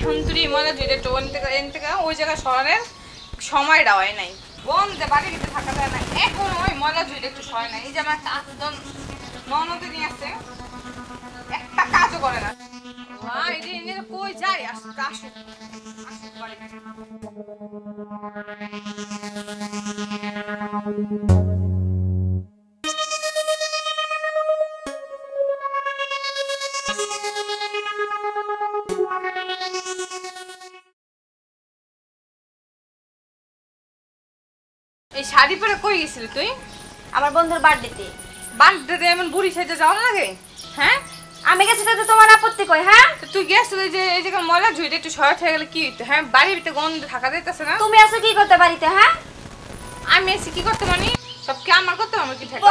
এখন তুই মনে যেটা টোন থেকে ওই জায়গায় সরানোর সময়টা হয় নাই বন্ধে বাড়ির ভিতরে থাকা যায় না এখন ওই ময়লা জুইটা একটু সয় না এই যে আমার কাজজন ননদে নিয়ে আসছে একটা কাজও করে না কই যাই আসুক আসুক আসুক বাড়িতে এই শাড়ি পরে কই গেছিলি তুই আমার বন্ধুর বার্থডেতে বার্থডেতে এমন বুড়ি সেজে যাওয়া লাগে হ্যাঁ আমি গেছি তো তোমার আপত্তি কই হ্যাঁ তুই গেছিলি যে এই জায়গায় ময়লা ঝুইটা একটু সরাট হয়ে গেলে কি হইতো হ্যাঁ বাড়ির ভিতরে গন্ধ থাকা যাইতেছে না তুমি আসো কি করতে বাড়িতে হ্যাঁ আমি এসে কি করতে মানে সব কি আমার করতে আমার কি থাকে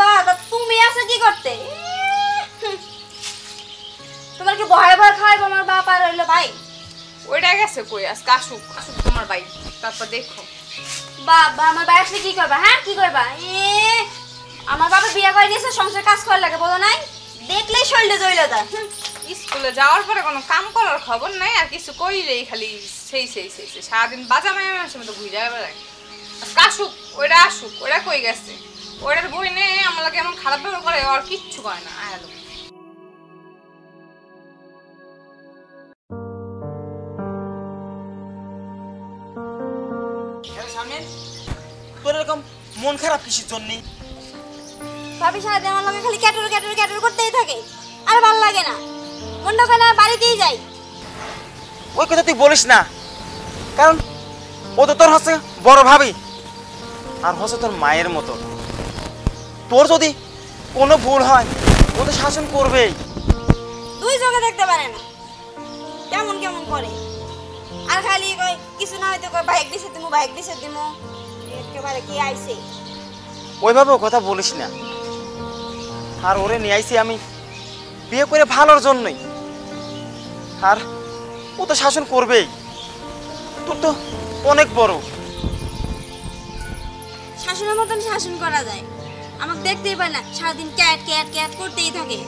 বাবা তুমি আসো কি করতে তোমার কি ভয় ভয় খাইবো আমার বাপ আর হইলো ভাই ওইটা গেছে কই আজকে আসুক আসুক তোমার ভাই তারপর দেখো বাবা আমার ভাই আসলে কি করবা হ্যাঁ কি করবা আমার বাবা বিয়ে করে দিয়েছে সংসার কাজ করার লাগে বলো নাই দেখলেই শরীরে জ্বলে যায় স্কুলে যাওয়ার পরে কোনো কাম করার খবর নাই আর কিছু কইলেই খালি সেই সেই সেই সেই সারাদিন বাজা মায়ের মানুষের মতো ঘুরে যাবে বেড়ায় আসুক ওইটা কই গেছে ওইটার বই নে আমার লাগে এমন খারাপ ব্যবহার করে আর কিচ্ছু করে না আয়ালো তোর এরকম মন খারাপ কিসের জন্য ভাবি সারাদিন আমার লগে খালি ক্যাটর ক্যাটর ক্যাটর করতেই থাকে আর ভালো লাগে না মনটা কেন বাড়িতেই যাই ওই কথা তুই বলিস না কারণ ও তো তোর হচ্ছে বড় ভাবি আর হচ্ছে তোর মায়ের মতো তোর যদি কোনো ভুল হয় ও তো শাসন করবেই দুই চোখে দেখতে পারে না কেমন কেমন করে আর খালি কই কিছু না হয়তো কই বাইক দিছে দিমু একেবারে কি আইছে ওইভাবে কথা বলিস না আর ওরে নিয়ে আইছি আমি বিয়ে করে ভালোর জন্যই আর ও তো শাসন করবেই তোর তো অনেক বড় শাসনের মতন শাসন করা যায় আমাকে দেখতেই পায় না সারাদিন ক্যাট ক্যাট ক্যাট করতেই থাকে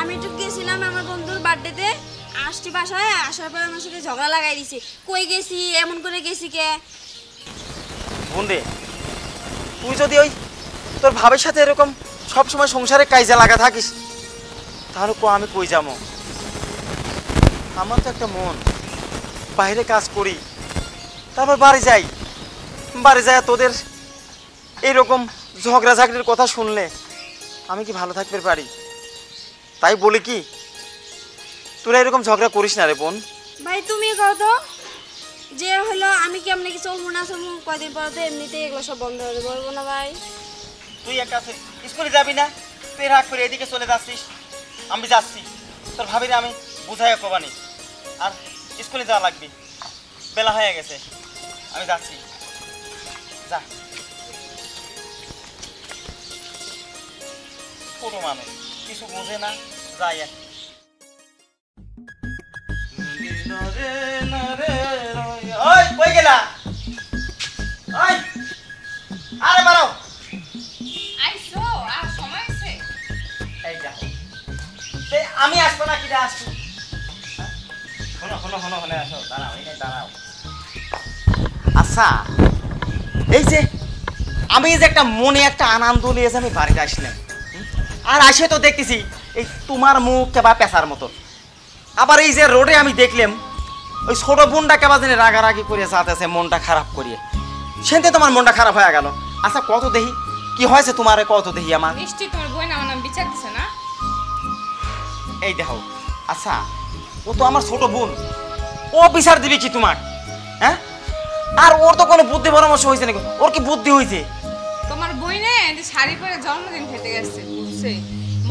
আমি একটু গেছিলাম আমার বন্ধুর বার্থডেতে আসছি বাসায় আসার পর আমার সাথে ঝগড়া লাগাই দিছে কই গেছি এমন করে গেছি কে বোন রে তুই যদি ওই তোর ভাবের সাথে এরকম সবসময় সংসারে কাজে লাগা থাকিস তাহলে আমি কই যাবো আমার তো একটা মন বাইরে কাজ করি তারপর বাড়ি যাই তোদের এইরকম ঝগড়াঝাগড়ির কথা শুনলে আমি কি ভালো থাকতে পারি তাই বলি কি তোরা এরকম ঝগড়া করিস না রে বোন ভাই তুমি কও তো যে হলো আমি কি এমনি কি চলবো না চলবো কয়দিন পর তো এমনিতেই এগুলো সব বন্ধ হয়ে বলবো না ভাই তুই একটা স্কুলে যাবি না তুই রাগ করে এদিকে চলে যাচ্ছিস আমি যাচ্ছি তোর ভাবিরে আমি বুঝাই কবানি আর স্কুলে যাওয়া লাগবে বেলা হয়ে গেছে আমি যাচ্ছি যা ছোট মানুষ কিছু বোঝে না যাই ওই কই গেলা ওই আরে বাড়াও আইসো আর সময় আছে এই যা আমি আসবো না কিরা আসবো শোনো আসো দাঁড়াও এই দাঁড়াও আচ্ছা এই যে আমি যে একটা মনে একটা আনন্দ নিয়েছে আমি বাড়িতে আসলাম আর আসে তো দেখতেছি এই তোমার মুখ কেবা পেশার মতো আবার এই যে রোডে আমি দেখলাম ওই ছোট বোনটা কেবা জানি রাগারাগি করে যাতেছে মনটা খারাপ করিয়ে সেনতে তোমার মনটা খারাপ হয়ে গেল আচ্ছা কত দেখি কি হয়েছে তোমার কত দেখি আমার মিষ্টি তোমার বোন আমার নাম বিচার দিছে না এই দেখো আচ্ছা ও তো আমার ছোট বোন ও বিচার দিবে কি তোমার হ্যাঁ আর ওর তো কোনো বুদ্ধি পরামর্শ হয়েছে নাকি ওর কি বুদ্ধি হয়েছে তোমার বইনে শাড়ি পরে জন্মদিন খেতে গেছে বুঝছে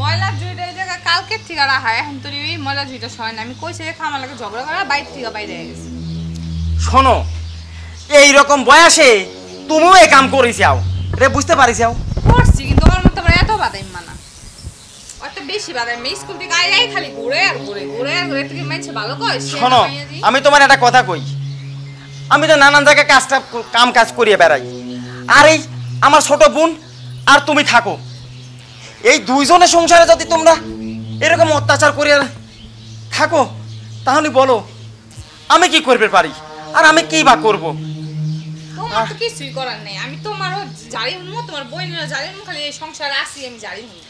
ময়লার জুইটা এই জায়গা কালকের থেকে রাখা এখন তুই ময়লা জুইটা সয় না আমি কইছি রেখা আমার লাগে ঝগড়া করা বাইর থেকে বাইরে গেছে শোনো এইরকম বয়সে তুমিও এই কাম করেছাও রে বুঝতে পারিছাও করছি কিন্তু আমার মতো এত বাদাই মানা অত বেশি বাদাই স্কুল থেকে আই খালি ঘুরে আর ঘুরে তুমি মাইছে ভালো কই শোনো আমি তোমার একটা কথা কই আমি তো নানান জায়গায় কাজ করিয়ে বেড়াই আর এই আমার ছোট বোন আর তুমি থাকো এই দুইজনের সংসারে যদি তোমরা এরকম অত্যাচার করিয়া থাকো তাহলে বলো আমি কি করবে পারি, আর আমি কি বা করব? তোমার তো কিছুই করার নেই, আমি তোমারও জারি হুনমো, তোমার বোনেরও জারি হুনমো, খালি এই সংসারে আসি আমি জারি হুনমো।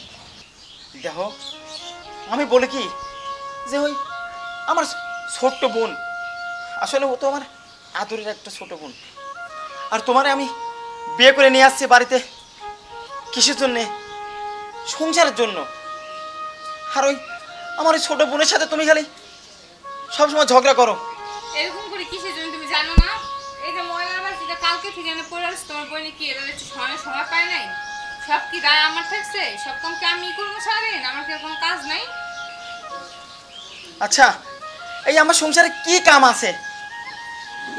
দেখো আমি বলি কি যে ওই আমার ছোট্ট বোন, আসলে ও তো আমার আদরের একটা ছোট বোন, আর তোমারে আমি বিয়ে করে নিয়ে আসছি বাড়িতে কিসের জন্যে? সংসারের জন্য। আর ওই আমার ওই ছোট বোনের সাথে তুমি খালি সবসময় ঝগড়া করো। এরকম করে কিসের জন্য তুমি জানো না? এই যে ময়লার বালতিটা কালকে থেকে এনে পড়ে আসছে, তোমার বোনে কি এটা একটু সময় পায় নাই? সব কি দায় আমার থাকছে? সব কাম কি আমি করবো সারাদিন? আমার কি আর কোনো কাজ নাই? আচ্ছা, এই আমার সংসারে কি কাম আছে?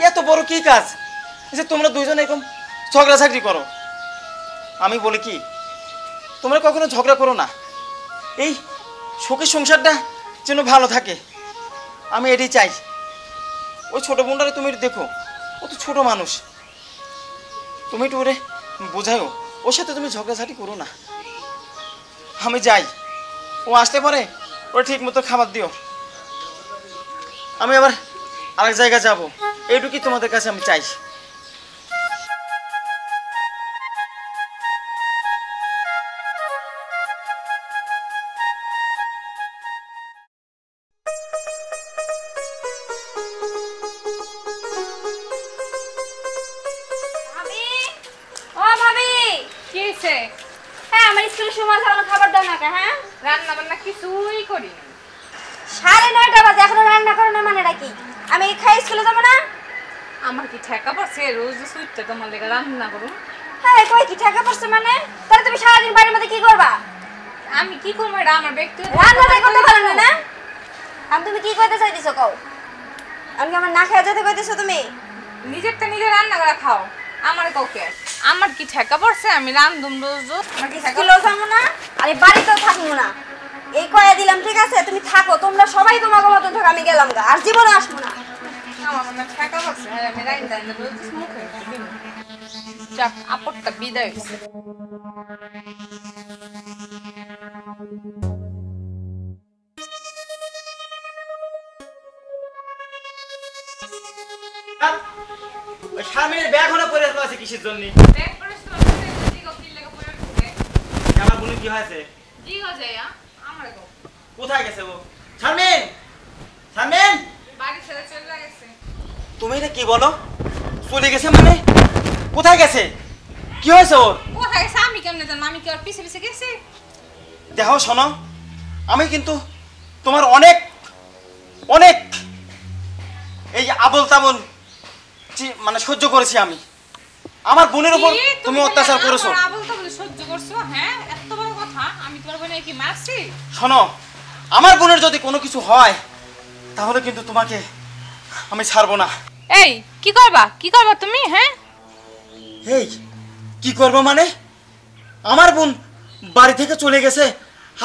এত বড় কি কাজ যে তোমরা দুইজন এরকম ঝগড়াঝাগড়ি করো? আমি বলি কি, তোমরা কখনো ঝগড়া করো না, এই সুখের সংসারটা যেন ভালো থাকে, আমি এটাই চাই। ওই ছোট বোনটারে তুমি একটু দেখো, ও তো ছোট মানুষ, তুমি একটু ওরে বোঝাও, ওর সাথে তুমি ঝগড়াঝাটি করো না। আমি যাই, ও আসতে পারে, ওরা ঠিক মতো খাবার দিও। আমি আবার আরেক জায়গায় যাব, এইটুকুই তোমাদের কাছে আমি চাই। ভাবি, ও ভাবি, কি হয়েছে? হ্যাঁ আমার স্কুলের সময় আছে, আমার খাবার দাও না কে? হ্যাঁ রান্না বান্না কিছুই করি না। 9:30 বাজে এখনো রান্না করো না, মানে কি আমি খাই স্কুলে যাবো না? আমার কি ঠেকা পড়ছে রোজ সুইটটা তোমার লেগে রান্না করুন? হ্যাঁ কই কি টাকা পড়ছে মানে? তাহলে তুমি সারাদিন বাড়ির মধ্যে কি করবা? আমি কি করবো, এটা আমার ব্যক্তিগত রান্নাটাই করতে পারো না? না আমি তুমি কি করতে চাইতেছো কও? আমি কি আমার না খেয়ে যেতে কইতেছো তুমি? নিজেরটা নিজে রান্না করে খাও, আমার কাউকে। আমার কি ঠেকা পড়ছে আমি রান্ধুম রোজ রোজ? আমার কি ঠেকা স্কুলেও যাবো না, আরে বাড়িতেও থাকবো না। এই কয়ে দিলাম, ঠিক আছে? তুমি থাকো, তোমরা সবাই তোমাকে মতন থাকো, আমি গেলাম গা, আর জীবনে আসবো না। আমার মনে ঠেকা পড়ছে, হ্যাঁ আমি রাইন্দা রোজ মুখে দিন। যাক, আপদটা বিদায় হয়েছে। ওই শারমিনের ব্যাগ হলো পরে আছে কিসের জন্য? ব্যাগ পরে তোমার কাছে জিগো কি লেগে পড়ে আছে? আমার বোনের কি হয়েছে? জিগো যাইয়া আমার গো কোথায় গেছে ও? শারমিন, শারমিন, বাড়ি ছেড়ে চলে গেছে। তুমি এটা কি বলো? চলে গেছে মানে? কোথায় গেছে? কি হয়েছে ওর? কোথায় গেছে আমি কেমনে জানবো? আমি কি ওর পিছে পিছে গেছি? দেখো শোনো, আমি কিন্তু তোমার অনেক অনেক এই আবল তাবল মানে সহ্য করেছি আমি। আমার বোনের উপর কি? তুমি অত্যাচার আমার করেছো। আবল তাবল সহ্য করছো? হ্যাঁ, এত বড় কথা? আমি তোমার বোনের কি মারছি? শোনো, আমার বোনের যদি কোনো কিছু হয় তাহলে কিন্তু তোমাকে আমি ছাড়বো না। এই কি করবা? কি করবা তুমি? হ্যাঁ, এই কি করবো মানে? আমার বোন বাড়ি থেকে চলে গেছে,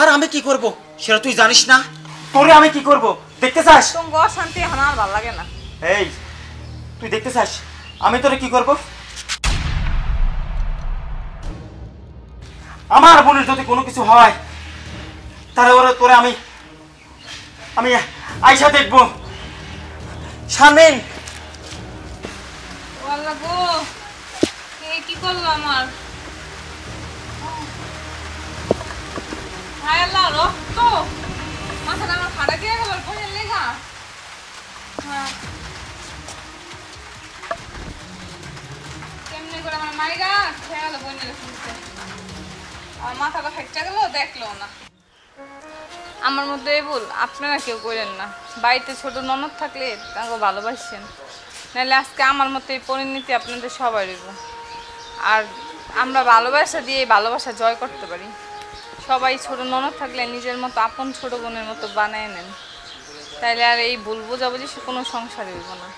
আর আমি কি করব সেটা তুই জানিস না? তোরে আমি কি করব দেখতে চাস? তোমার অশান্তি এখন আর ভালো লাগে না। এই তুই দেখতে চাস আমি তোরে কি করব? আমার বোনের যদি কোনো কিছু হয় তাহলে ওরা তোরে আমি আমি আয়সা দেখবো। শারমিন, ও আল্লাহ গো, কে কি করলো আমার? হায় আল্লাহ, রক্ত মাথাটা আমার ফাটা দিয়ে গেল বোনের লেগা। হ্যাঁ, কেমনে করে আমার মাইরা খেয়ে গেল বোনের শুনতে, আমার মাথাটা ফেটে গেল, দেখলো না। আমার মধ্যে এই ভুল আপনারা কেউ করেন না। বাড়িতে ছোট ননদ থাকলে তাকে ভালোবাসেন, নাহলে আজকে আমার মতো এই পরিণতি আপনাদের সবাই রইব। আর আমরা ভালোবাসা দিয়ে এই ভালোবাসা জয় করতে পারি। সবাই ছোট ননদ থাকলে নিজের মতো আপন ছোট বোনের মতো বানায় নেন, তাইলে আর এই ভুল বোঝাবুঝি কোনো সংসার হইব না।